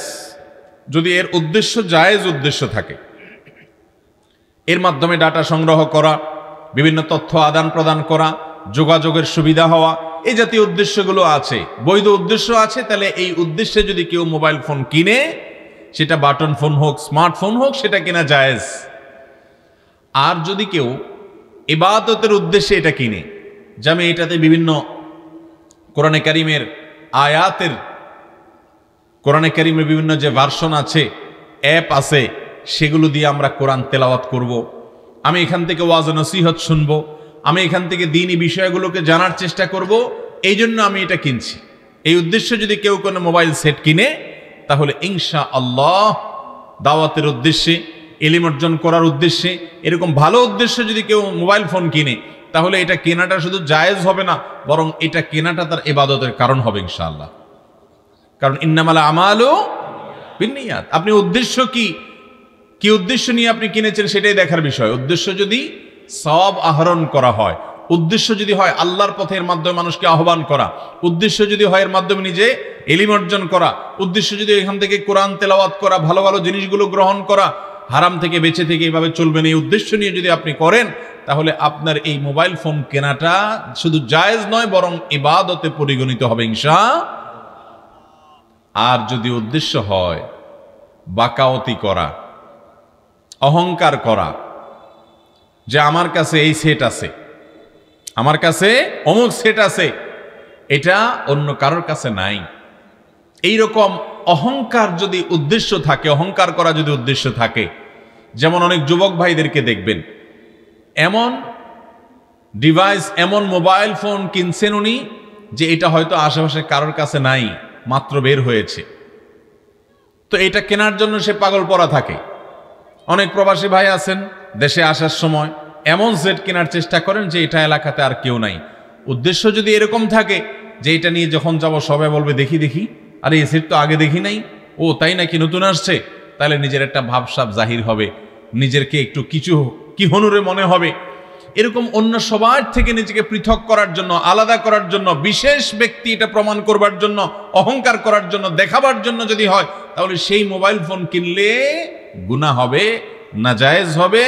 যদি এর উদ্দেশ্য জায়েজ উদ্দেশ্য থাকে, এর মাধ্যমে ডাটা সংগ্রহ করা, বিভিন্ন তথ্য আদান প্রদান করা, যোগাযোগের সুবিধা হওয়া, এই জাতীয় উদ্দেশ্যগুলো আছে, বৈধ উদ্দেশ্য আছে, তাহলে এই উদ্দেশ্যে যদি কেউ মোবাইল ফোন কিনে, সেটা বাটন ফোন হোক, স্মার্টফোন হোক, সেটা কেনা জায়েজ। আর যদি কেউ ইবাদতের উদ্দেশ্যে এটা কিনে, যেমন এটাতে বিভিন্ন কোরআনে কারিমের আয়াতের, কোরআনে কারিমের বিভিন্ন যে ভার্সন আছে, অ্যাপ আছে, সেগুলো দিয়ে আমরা কোরআন তেলাওয়াত করব, আমি এখান থেকে ওয়াজ নসিহত শুনবো, আমি এখান থেকে দ্বীনি বিষয়গুলোকে জানার চেষ্টা করব, এই জন্য আমি এটা কিনছি, এই উদ্দেশ্যে যদি কেউ কোনো মোবাইল সেট কিনে, তাহলে ইনশাআল্লাহ দাওয়াতের উদ্দেশ্যে, ইলম অর্জন করার উদ্দেশ্যে, এরকম ভালো উদ্দেশ্যে যদি কেউ মোবাইল ফোন কিনে, তাহলে এটা কেনাটা শুধু জায়েজ হবে না, বরং এটা কেনাটা তার ইবাদতের কারণ হবে ইনশাআল্লাহ। কারণ ইন্নামাল আমালু বিন্নিয়াত। আপনি উদ্দেশ্য কি উদ্দেশ্য নিয়ে আপনি কিনেছেন সেটাই দেখার বিষয়। উদ্দেশ্য যদি সওয়াব আহরণ করা হয়, উদ্দেশ্য যদি হয় আল্লাহর পথের মাধ্যমে মানুষকে আহ্বান করা, উদ্দেশ্য যদি হয় এর মাধ্যমে নিজে ইলম অর্জন করা, উদ্দেশ্য যদি এখান থেকে কোরআন তেলাওয়াত করা, ভালো ভালো জিনিসগুলো গ্রহণ করা, হারাম থেকে বেঁচে থেকে এইভাবে চলবেন, এই উদ্দেশ্য নিয়ে যদি আপনি করেন, তাহলে আপনার এই মোবাইল ফোন কেনাটা শুধু জায়েজ নয়, বরং ইবাদতে পরিগণিত হবে ইনশাআল্লাহ। আর যদি উদ্দেশ্য হয় বাকাওয়াতি করা, অহংকার করা, যে আমার কাছে এই সেট আছে, আমার কাছে অমুক সেট আছে, এটা অন্য কারোর কাছে নাই, এইরকম অহংকার যদি উদ্দেশ্য থাকে, অহংকার করা যদি উদ্দেশ্য থাকে, যেমন অনেক যুবক ভাইদেরকে দেখবেন এমন ডিভাইস, এমন মোবাইল ফোন কিনছেন উনি, যে এটা হয়তো আশেপাশে কারোর কাছে নাই, মাত্র বের হয়েছে, তো এটা কেনার জন্য সে পাগল পড়া থাকে। অনেক প্রবাসী ভাই আছেন, দেশে আসার সময় এমন সেট কেনার চেষ্টা করেন যে এটা এলাকাতে আর কেউ নাই। উদ্দেশ্য যদি এরকম থাকে যে এটা নিয়ে যখন যাব সবাই বলবে দেখি দেখি, আরে এই সেট তো আগে দেখি নাই, ও তাই নাকি নতুন আসছে, তাহলে নিজের একটা ভাবসাব জাহির হবে, নিজেরকে একটু কিছু কি হনুরে মনে হবে। এরকম অন্য সবার থেকে নিজেকে পৃথক করার জন্য, আলাদা করার জন্য, বিশেষ ব্যক্তি এটা প্রমাণ করবার জন্য, অহংকার করার জন্য, দেখাবার জন্য যদি হয়, তাহলে সেই মোবাইল ফোন কিনলে গুনাহ হবে, নাজায়েজ হবে,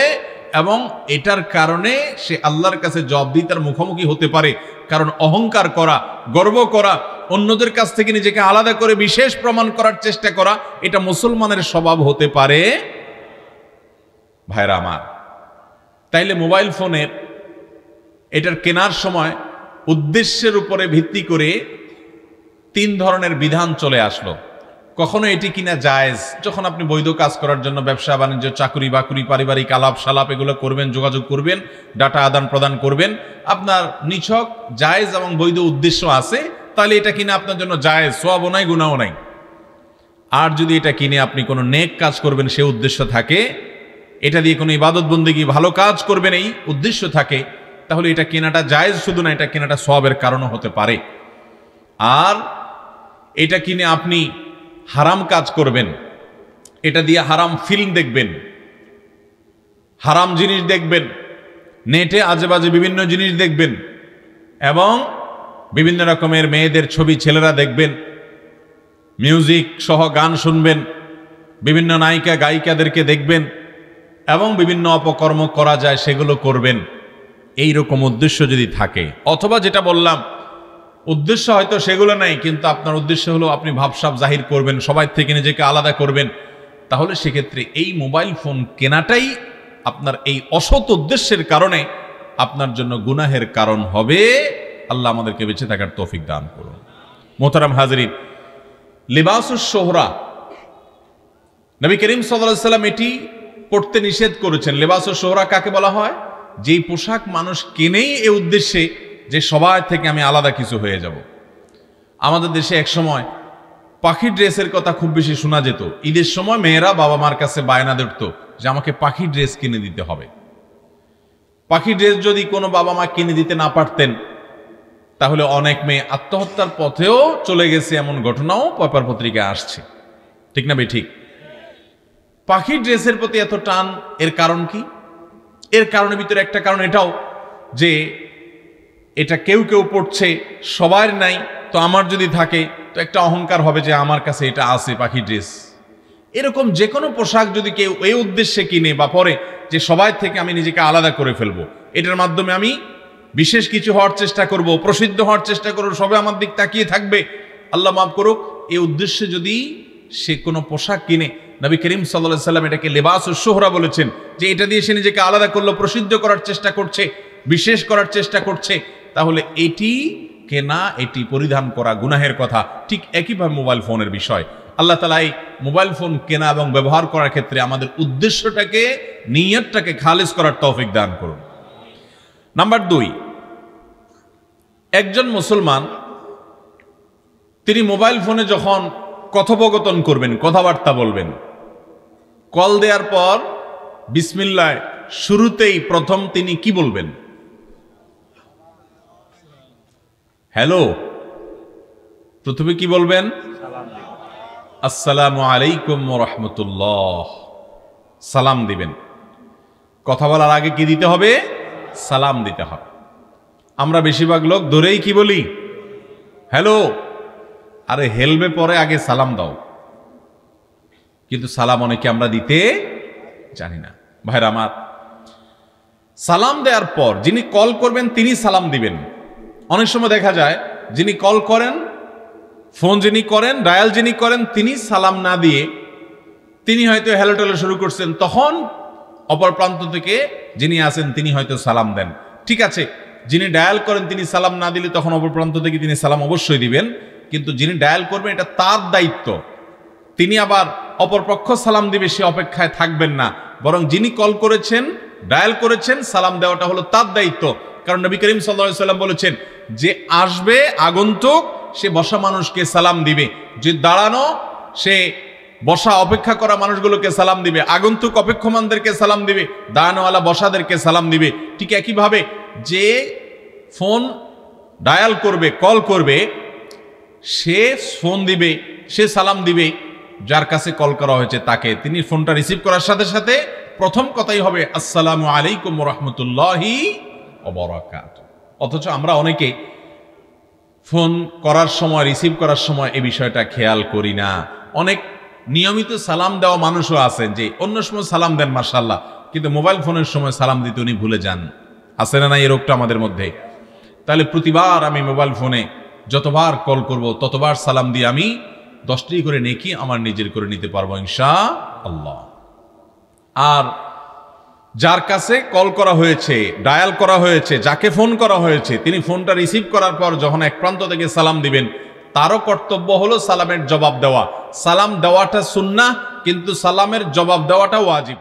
এবং এটার কারণে সে আল্লাহর কাছে জবাবদিহিতার মুখোমুখি হতে পারে। কারণ অহংকার করা, গর্ব করা, অন্যদের কাছ থেকে নিজেকে আলাদা করে বিশেষ প্রমাণ করার চেষ্টা করা, এটা মুসলমানের স্বভাব হতে পারে। ভাইরা আমার, তাইলে মোবাইল ফোনের এটার কেনার সময় উদ্দেশ্যের উপরে ভিত্তি করে 3 ধরনের বিধান চলে আসলো। কখনো এটি কিনা জায়েজ, যখন আপনি বৈধ কাজ করার জন্য, ব্যবসা বাণিজ্য, চাকরি বাকরি, পারিবারিক আলাপ সালাপ এগুলো করবেন, যোগাযোগ করবেন, ডাটা আদান প্রদান করবেন, আপনার নিছক জায়েজ এবং বৈধ উদ্দেশ্য আছে, তাহলে এটা কিনে আপনার জন্য জায়েজ, সওয়াবও নাই, গুনাহও নাই। আর যদি এটা কিনে আপনি কোনো নেক কাজ করবেন সে উদ্দেশ্য থাকে, এটা দিয়ে কোনো ইবাদত বন্দেগী ভালো কাজ করবেন এই উদ্দেশ্য থাকে, তাহলে এটা কেনাটা জায়েজ শুধু না, এটা কেনাটা সওয়াবের কারণও হতে পারে। আর এটা কিনে আপনি হারাম কাজ করবেন, এটা দিয়ে হারাম ফিল্ম দেখবেন, হারাম জিনিস দেখবেন, নেটে আজেবাজে বিভিন্ন জিনিস দেখবেন, এবং বিভিন্ন রকমের মেয়েদের ছবি ছেলেরা দেখবেন, মিউজিক সহ গান শুনবেন, বিভিন্ন নায়িকা গায়িকাদেরকে দেখবেন, এবং বিভিন্ন অপকর্ম করা যায় সেগুলো করবেন। এই রকম উদ্দেশ্য যদি থাকে, অথবা যেটা বললাম উদ্দেশ্য হয়তো সেগুলো নাই, কিন্তু আপনার উদ্দেশ্য হলো আপনি ভাবসাব জাহির করবেন, সবাই থেকে নিজেকে আলাদা করবেন, তাহলে সেক্ষেত্রে এই মোবাইল ফোন কেনাটাই আপনার এই অসৎ উদ্দেশ্যের কারণে আপনার জন্য গুনাহের কারণ হবে। আল্লাহ আমাদেরকে বেঁচে থাকার তৌফিক দান করুন। মোহতারাম হাজরিন, লিবাসুস শোহরা, নবী করিম সাল্লাল্লাহু আলাইহি ওয়াসাল্লাম এটি পড়তে নিষেধ করেছেন। লেবাসুস শুহরা কাকে বলা হয়? যেই পোশাক মানুষ কেনেই এ উদ্দেশ্যে যে সবার থেকে আমি আলাদা কিছু হয়ে যাব। আমাদের দেশে এক সময় পাখি ড্রেসের কথা খুব বেশি শোনা যেত। ঈদের সময় মেয়েরা বাবা মার কাছে বায়না ধরত যে আমাকে পাখি ড্রেস কিনে দিতে হবে। পাখি ড্রেস যদি কোনো বাবা মা কিনে দিতে না পারতেন তাহলে অনেক মেয়ে আত্মহত্যার পথেও চলে গেছে, এমন ঘটনাও পেপার পত্রিকায় আসছে। ঠিক না ভাই? ঠিক। পাখি ড্রেসের প্রতি এত টান, এর কারণ কি? এর কারণের ভিতরে একটা কারণ এটাও যে এটা কেউ কেউ পড়ছে, সবার নাই, তো আমার যদি থাকে তো একটা অহংকার হবে যে আমার কাছে এটা আছে পাখি ড্রেস। এরকম যে কোনো পোশাক যদি কেউ এই উদ্দেশ্যে কিনে বা পরে যে সবাই থেকে আমি নিজেকে আলাদা করে ফেলবো, এটার মাধ্যমে আমি বিশেষ কিছু হওয়ার চেষ্টা করব, প্রসিদ্ধ হওয়ার চেষ্টা করব, সবাই আমার দিক তাকিয়ে থাকবে, আল্লাহ মাফ করুক, এই উদ্দেশ্যে যদি সে কোনো পোশাক কিনে, নবী করিম সাল্লাল্লাহু আলাইহি সাল্লাম এটাকে লেবাসুস শুহরা বলেছেন, যে এটা দিয়ে সে নিজেকে আলাদা করলো, প্রসিদ্ধ করার চেষ্টা করছে, বিশেষ করার চেষ্টা করছে, তাহলে এটি কেনা, এটি পরিধান করা গুনাহের কথা। ঠিক একইভাবে মোবাইল ফোনের বিষয়, আল্লাহ তাআলা এই মোবাইল ফোন কেনা এবং ব্যবহার করার ক্ষেত্রে আমাদের উদ্দেশ্যটাকে, নিয়তটাকে খালিস করার তৌফিক দান করুন। নাম্বার 2, একজন মুসলমান তিনি মোবাইল ফোনে যখন কথোপকথন করবেন, কথাবার্তা বলবেন, কল দেওয়ার পর বিসমিল্লাহ শুরুতেই প্রথম তিনি কি বলবেন? হ্যালো, প্রথমে কি বলবেন? আসসালামু আলাইকুম ওয়া রাহমাতুল্লাহ, সালাম দিবেন। কথা বলার আগে কি দিতে হবে? সালাম দিতে হবে। আমরা বেশিরভাগ লোক ধরেই কি বলি? হ্যালো। আরে হেলবে পরে, আগে সালাম দাও। কিন্তু সালাম অনেকে আমরা দিতে জানি না। ভাইরা আমার, সালাম দেওয়ার পর যিনি কল করবেন তিনি সালাম দিবেন। অনেক সময় দেখা যায় যিনি কল করেন, ফোন যিনি করেন, ডায়াল যিনি করেন, তিনি সালাম না দিয়ে তিনি হয়তো হ্যালো টেলো শুরু করছেন, তখন অপর প্রান্ত থেকে যিনি আছেন তিনি হয়তো সালাম দেন। ঠিক আছে, যিনি ডায়াল করেন তিনি সালাম না দিলে তখন অপর প্রান্ত থেকে তিনি সালাম অবশ্যই দিবেন, কিন্তু যিনি ডায়াল করবেন এটা তার দায়িত্ব। তিনি আবার অপরপক্ষ সালাম দিবে সে অপেক্ষায় থাকবেন না, বরং যিনি কল করেছেন, ডায়াল করেছেন, সালাম দেওয়াটা হলো তার দায়িত্ব। কারণ নবী করিম সাল্লাল্লাহু আলাইহি সাল্লাম বলেছেন যে আসবে আগন্তুক সে বসা মানুষকে সালাম দিবে, যে দাঁড়ানো সে বসা অপেক্ষা করা মানুষগুলোকে সালাম দিবে, আগন্তুক অপেক্ষমানদেরকে সালাম দিবে, দাঁড়ানোওয়ালা বসাদেরকে সালাম দিবে। ঠিক একইভাবে যে ফোন ডায়াল করবে, কল করবে, সে ফোন দিবে, সে সালাম দিবে যার কাছে কল করা হয়েছে তাকে। তিনি ফোনটা রিসিভ করার সাথে সাথে প্রথম কথাই হবে আসসালামু আলাইকুম ওয়া রাহমাতুল্লাহি ওয়া বারাকাতুহু। অথচ আমরা অনেকে ফোন করার সময়, রিসিভ করার সময় এই বিষয়টা খেয়াল করি না। অনেক নিয়মিত সালাম দেওয়া মানুষও আছেন যে অন্য সময় সালাম দেন মাশাআল্লাহ, কিন্তু মোবাইল ফোনের সময় সালাম দিতে উনি ভুলে যান। আছে না এই রোগটা আমাদের মধ্যে? তাহলে প্রতিবার আমি মোবাইল ফোনে যতবার কল করব ততবার সালাম দিয়ে আমি 10টি করে নেকি আমার নিজের করে নিতে পারবো ইনশাআল্লাহ। আর যার কাছে কল করা হয়েছে, ডায়াল করা হয়েছে, যাকে ফোন করা হয়েছে, তিনি ফোনটা রিসিভ করার পর যখন এক প্রান্ত থেকে সালাম দিবেন, তারও কর্তব্য হলো সালামের জবাব দেওয়া। সালাম দেওয়াটা সুন্নাহ, কিন্তু সালামের জবাব দেওয়াটা ওয়াজিব।